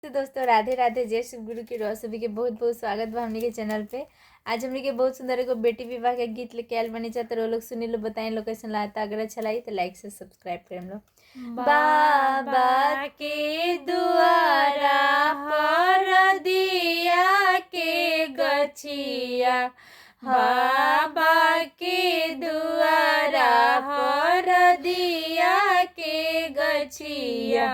तो दोस्तों राधे राधे, जय शिव गुरु की रोज सभी के बहुत बहुत स्वागत बा हमनी के चैनल पे। आज हमनी के बहुत सुंदर एगो बेटी विवाह के गीत लेके आयल बनी चाहते लोग सुनी लो, बताएं लोग कैसे लागता। अगर अच्छा लगी तो लाइक से सब्सक्राइब करें लो। बाबा के दुआरा पर दिया के गछिया, बाबा के दुआरा पर दिया के गछिया,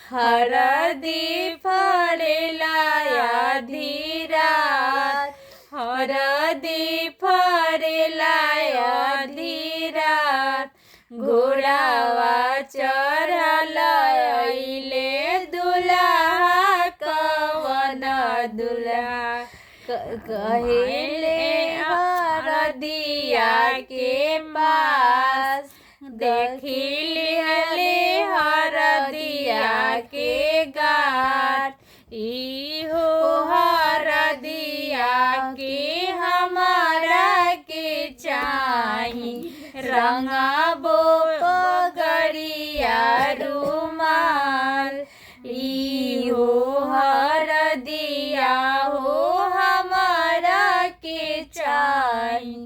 हरदी फरेला आधी रात, हरदी फरेला आधी रात, घोड़ावा चढ़ल अइले दुल्हा कवन दुल्हा, कहेले हरदिया के पास, देखिली हले हरदिया के गाट, इहो हरदिया के हमारा के चाही, रंगाबो पगड़िया रुमाल, इहो हरदिया हो हमारा के चाही,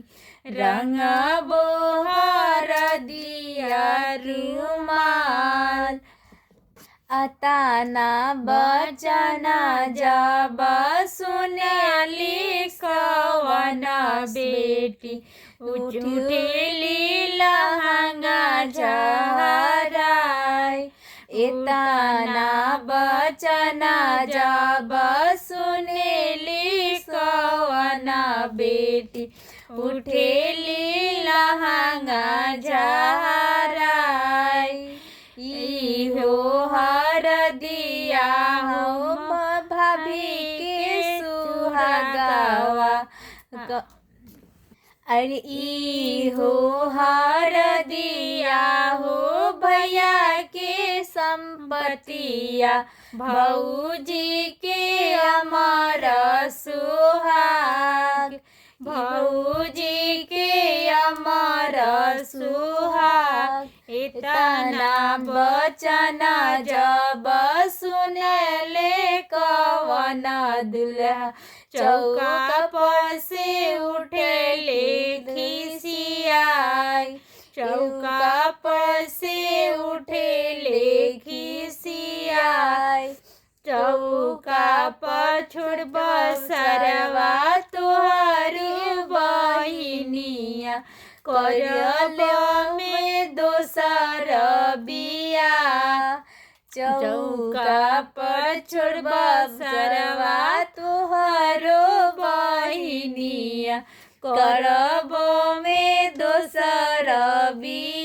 रंगाबो हरदिया रुमाल। अताना बचना जब सुनेली कवन बेटी, उठेली लहंगा झहराई, इतना बचना जब सुनेली कवन बेटी, उठेली लहंगा झहराई, इहो हरदिया हो भाभी के सुहागवा, अरे इहो हरदिया हो भैया के संपतिया, भौजी के अमर सुहाग, भौजी के अमर सुहाग, इतना बचना जब सुनेले कवन दुल्हा, चौका पर से उठेले खिसियाई, चौका पर से उठेले खिसियाई, चौका पर छुड़ब सरवा तुहारू बहिनिया, करब में दोसर बिया, चौका पर छोड़ब सरवा तुहारो बहिनिया, करब में दोसर बिया।